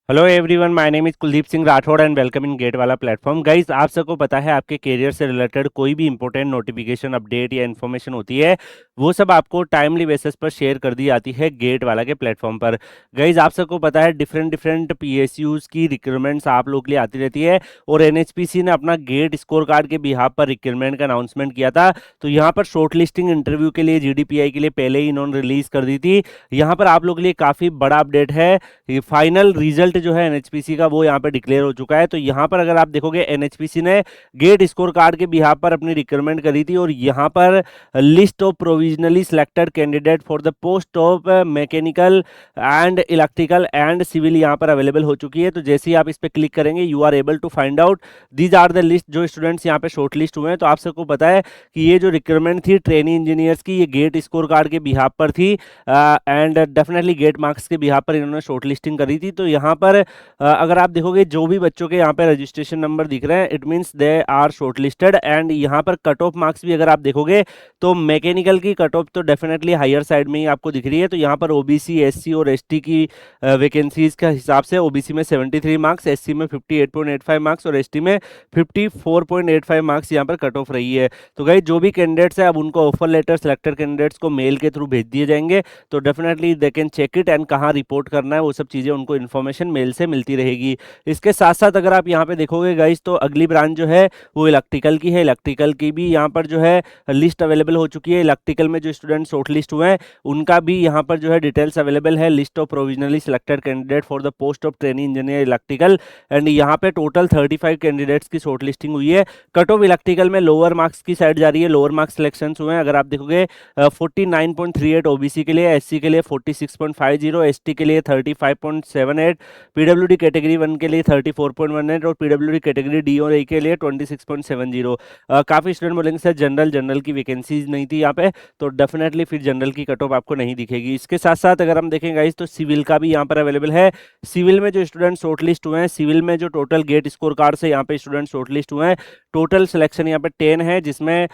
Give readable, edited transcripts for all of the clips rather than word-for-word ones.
Hello everyone, my name is Kuldeep Singh Rathore and welcome in GATE वाला platform. Guys, आप सबको पता है आपके करियर से रिलेटेड कोई भी इंपॉर्टेंट नोटिफिकेशन, अपडेट या इन्फॉर्मेशन होती है, वो सब आपको टाइमली बेसिस पर शेयर कर दी जाती है गेट वाला के प्लेटफॉर्म पर। गाइस, आप सबको पता है डिफरेंट डिफरेंट पीएसयूज़ की रिक्रूटमेंट्स आप लोग के लिए आती रहती है और एनएचपीसी ने अपना गेट स्कोर कार्ड के बिहाफ पर रिक्रूटमेंट का अनाउंसमेंट किया था। तो यहाँ पर शॉर्ट लिस्टिंग इंटरव्यू के लिए जीडीपीआई के लिए पहले ही इन्होंने रिलीज कर दी थी। यहाँ पर आप लोग के लिए काफ़ी बड़ा अपडेट है। ये फाइनल रिजल्ट जो है एनएचपीसी का वो यहाँ पे डिक्लेयर हो चुका है। तो यहाँ पर अगर आप देखोगे एनएचपीसी ने गेट स्कोर कार्ड के बिहाफ पर अपनी रिक्रूटमेंट करी थी और यहाँ पर list of provisionally selected candidate for the post of mechanical and electrical and civil यहाँ पर अवेलेबल हो चुकी है। तो जैसे ही आप इस पर क्लिक करेंगे you are able to find out these are the list जो स्टूडेंट्स यहाँ पे शॉर्ट लिस्ट हुए हैं। तो आप सबको पता है कि ये जो रिक्रूटमेंट थी ट्रेनी इंजीनियर्स की, ये गेट स्कोर कार्ड के बिहाफ पर थी एंड डेफिनेटली गेट मार्क्स के बिहाफ पर इन्होंने शॉर्ट लिस्टिंग करी थी। तो यहाँ पर अगर आप देखोगे जो भी बच्चों के यहाँ पे रजिस्ट्रेशन नंबर दिख रहे हैं, it means they are shortlisted. And यहाँ पर कट ऑफ मार्क्स भी अगर आप देखोगे तो मैकेनिकल की कट ऑफ तो डेफिनेटली हायर साइड में ही आपको दिख रही है। तो यहाँ पर ओबीसी, एससी और एसटी की वैकेंसीज का हिसाब से ओबीसी में 73 मार्क्स, एससी में 58.85 मार्क्स और एसटी में 54.85 मार्क्स यहाँ पर कट ऑफ रही है। तो गाइस, जो भी कैंडिडेट्स है अब उनको ऑफर लेटर सिलेक्टेड कैंडिडेट्स को मेल के थ्रू भेज दिए जाएंगे। तो definitely they can check it and कहाँ रिपोर्ट करना है वो सब चीज़ें उनको इन्फॉर्मेशन मेल से मिलती रहेगी। इसके साथ साथ अगर आप यहाँ पे देखोगे गाइस तो अगली ब्रांच जो है वो इलेक्ट्रिकल की है। इलेक्ट्रिकल की भी यहाँ पर जो है लिस्ट अवेलेबल हो चुकी है। इलेक्ट्रिकल में जो स्टूडेंट शॉर्ट लिस्ट हुए हैं उनका भी यहाँ पर जो है डिटेल्स अवेलेबल है। List of provisionally selected candidate for the post of training engineer electrical and यहाँ पे टोटल 35 कैंडिडेट्स की शॉर्ट लिस्टिंग हुई है। कट ऑफ इलेक्ट्रिकल में लोअर मार्क्स की साइड जा रही है, लोअर मार्क्स सिलेक्शन हुए हैं। अगर आप देखोगे 49.38 ओबीसी के लिए, एससी के लिए 46.50, एसटी के लिए 35.78, पीडब्ल्यूडी कैटेगरी 1 के लिए 34.18 और पीडब्ल्यूडी कैटेगरी डी और ए के लिए 26.70। काफ़ी स्टूडेंट बोलेंगे सर जनरल की वैकेंसीज नहीं थी यहाँ पे, तो डेफिनेटली फिर जनरल की कट ऑफ आपको नहीं दिखेगी। इसके साथ साथ अगर हम देखें गाइस तो सिविल का भी यहाँ पर अवेलेबल है। सिविल में जो स्टूडेंट शॉर्ट लिस्ट हुए हैं, सिविल में जो टोटल गेट स्कोर कार्ड से यहाँ पे स्टूडेंट शॉर्ट लिस्ट हुए हैं, टोटल सिलेक्शन यहाँ पे 10 है, जिसमें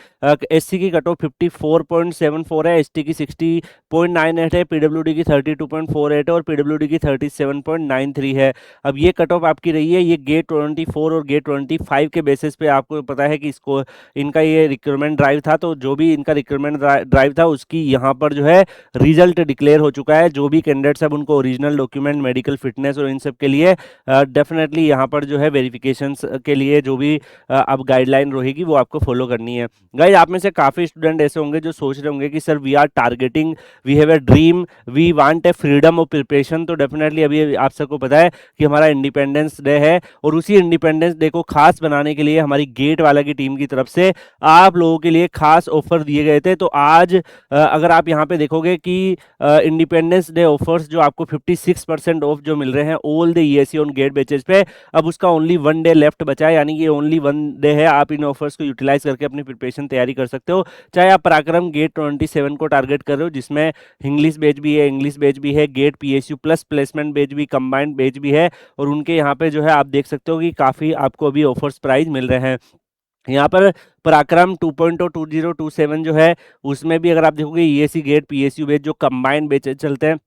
एससी की कट ऑफ 54.74 है, एसटी की 60.98 है, पीडब्ल्यूडी की 32.48 है और पीडब्ल्यूडी की 37.93 है। अब ये कट ऑफ आपकी रही है, ये गेट 24 और गेट 25 के बेसिस पे आपको पता है कि इसको इनका ये रिक्रूटमेंट ड्राइव था। तो जो भी इनका रिक्रूटमेंट ड्राइव था उसकी यहाँ पर जो है रिजल्ट डिक्लेयर हो चुका है। जो भी कैंडिडेट्स अब उनको ओरिजिनल डॉक्यूमेंट, मेडिकल फिटनेस और इन सब के लिए डेफिनेटली यहाँ पर जो है वेरिफिकेशन के लिए जो भी अब गाइडलाइन रहेगी वो आपको फॉलो करनी है। गाइस, आप में से काफ़ी स्टूडेंट ऐसे होंगे जो सोच रहे होंगे कि sir we are targeting, we have a dream, we want a freedom of preparation. तो डेफिनेटली अभी आप सबको पता है कि हमारा इंडिपेंडेंस डे है और उसी इंडिपेंडेंस डे को खास बनाने के लिए हमारी गेट वाला की टीम की तरफ से आप लोगों के लिए खास ऑफर दिए गए थे। तो आज अगर आप यहाँ पे देखोगे कि इंडिपेंडेंस डे ऑफर्स जो आपको 56% ऑफ जो मिल रहे हैं all the ESC on GATE batches पे, अब उसका ओनली 1 डे लेफ्ट बचा है, यानी कि ओनली 1 डे है। आप इन ऑफर्स को यूटिलाइज करके अपनी प्रिपरेशन तैयारी कर सकते हो। चाहे आप पराक्रम गेट 27 को टारगेट कर रहे हो जिसमें इंग्लिश बैच भी है, इंग्लिश बैच भी है, GATE PSU plus placement batch भी, कंबाइंड बैच भी है और उनके यहाँ पे जो है आप देख सकते हो कि काफ़ी आपको अभी ऑफर्स प्राइस मिल रहे हैं। यहाँ पर पराक्रम 2.0 2027 जो है उसमें भी अगर आप देखोगे ईएससी गेट पीएसयू बैच जो कंबाइंड बैच चलते हैं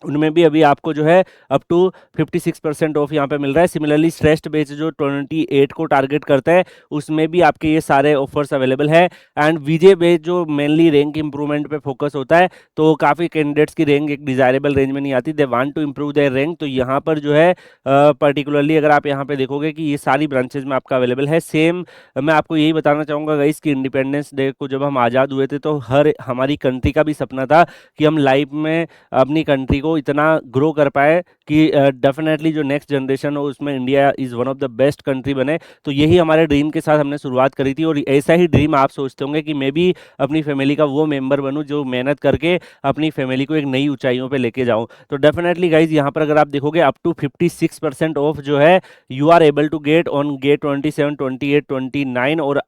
उनमें भी अभी आपको जो है अप टू 56% ऑफ यहाँ पे मिल रहा है। सिमिलरली श्रेष्ठ बैच जो 28 को टारगेट करता है उसमें भी आपके ये सारे ऑफर्स अवेलेबल है। एंड विजय बैच जो मेनली रैंक इंप्रूवमेंट पे फोकस होता है, तो काफ़ी कैंडिडेट्स की रैंक एक डिजायरेबल रेंज में नहीं आती, they want to improve their rank. तो यहाँ पर जो है पर्टिकुलरली अगर आप यहाँ पे देखोगे कि ये सारी ब्रांचेज में आपका अवेलेबल है। सेम मैं आपको यही बताना चाहूँगा गाइस कि इंडिपेंडेंस डे को जब हम आज़ाद हुए थे तो हर हमारी कंट्री का भी सपना था कि हम लाइफ में अपनी कंट्री को इतना ग्रो कर पाए कि डेफिनेटली जो नेक्स्ट जनरेशन हो उसमें India is one of the best country बने। तो यही हमारे ड्रीम के साथ हमने शुरुआत करी थी और ऐसा ही ड्रीम आप सोचते होंगे कि मैं भी अपनी फैमिली का वो मेंबर बनूं जो मेहनत करके अपनी फैमिली को एक नई ऊंचाइयों पे लेके जाऊं। तो डेफिनेटली गाइज यहाँ पर अगर आप देखोगे अप टू 56% ऑफ जो है you are able to get on GATE 27, 28, 29 और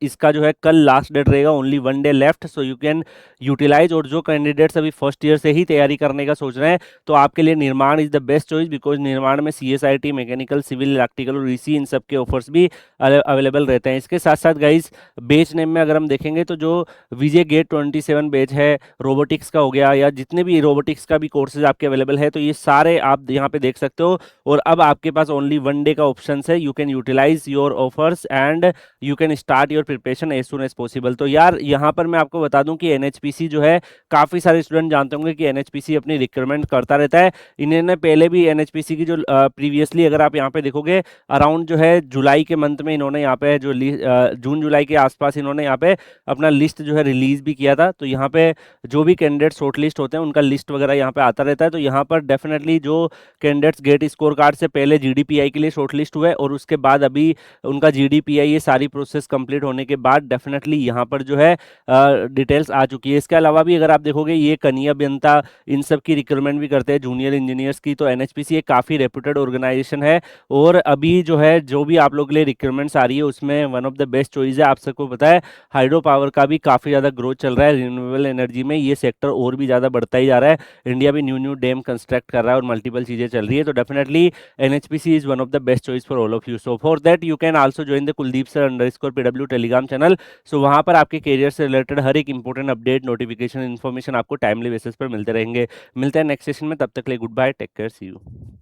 इसका जो है कल लास्ट डेट रहेगा, only 1 day left, so you can utilise. और जो कैंडिडेट्स अभी फर्स्ट ईयर से ही तैयारी करने का सोच रहे हैं तो आपके लिए निर्माण is the best choice because निर्माण में CSIT, मैकेनिकल, सिविल, इलेक्ट्रिकल और इसी इन सब के ऑफर्स भी अवेलेबल रहते हैं। इसके साथ साथ गाइज बेच नेम में अगर हम देखेंगे तो जो विजय गेट 27 बेच है, रोबोटिक्स का हो गया, या जितने भी रोबोटिक्स का भी कोर्सेज आपके अवेलेबल है, तो ये सारे आप यहाँ पे देख सकते हो। और अब आपके पास ओनली 1 डे का ऑप्शन है, you can utilise your offers and you can start your preparation as soon as possible. तो यार यहाँ पर मैं आपको बता दूं कि NHPC जो है, काफ़ी सारे स्टूडेंट जानते होंगे कि NHPC अपनी रिक्रूटमेंट करता रहता है। इन्होंने पहले भी NHPC की जो प्रीवियसली अगर आप यहाँ पे देखोगे अराउंड जो है जुलाई के मंथ में इन्होंने यहाँ पे जो जून जुलाई के आसपास इन्होंने यहाँ पे अपना लिस्ट जो है रिलीज भी किया था। तो यहाँ पे जो भी कैंडिडेट शॉर्ट लिस्ट होते हैं उनका लिस्ट वगैरह यहाँ पे आता रहता है। तो यहाँ पर डेफिनेटली जो कैंडिडेट्स गेट स्कोर कार्ड से पहले GDPI के लिए शॉर्ट लिस्ट हुए और उसके बाद अभी उनका GDPI ये सारी प्रोसेस कंप्लीट होने के बाद डेफिनेटली यहाँ पर जो है डिटेल्स आ चुकी है। इसके अलावा भी अगर आप देखोगे ये कनीय अभियंता इन सब की रिक्रूटमेंट भी करते हैं, जूनियर इंजीनियर्स की। तो NHPC एक काफ़ी रेप्यूटेड ऑर्गेनाइजेशन है और अभी जो है जो भी आप लोग के लिए रिक्रूटमेंट्स आ रही है उसमें one of the best choice है। आप सबको पता है हाइड्रो पावर का भी काफ़ी ज़्यादा ग्रोथ चल रहा है, रिन्यूएबल एनर्जी में ये सेक्टर और भी ज़्यादा बढ़ता ही जा रहा है। इंडिया भी न्यू न्यू डैम कंस्ट्रक्ट कर रहा है और मल्टीपल चीज़ें चल रही है। तो definitely NHPC is one of the best choice for all of you. So for that you can also join the Kuldeep sir _PW Telegram channel. So वहाँ पर आपके करियर से रिलेटेड हर एक इंपॉर्टेंट अपडेट, नोटिफिकेशन, इन्फॉर्मेशन आपको timely basis पर मिलते रहेंगे। मिलते हैं नेक्स्ट सेशन में, तब तक के लिए goodbye, take care, see you.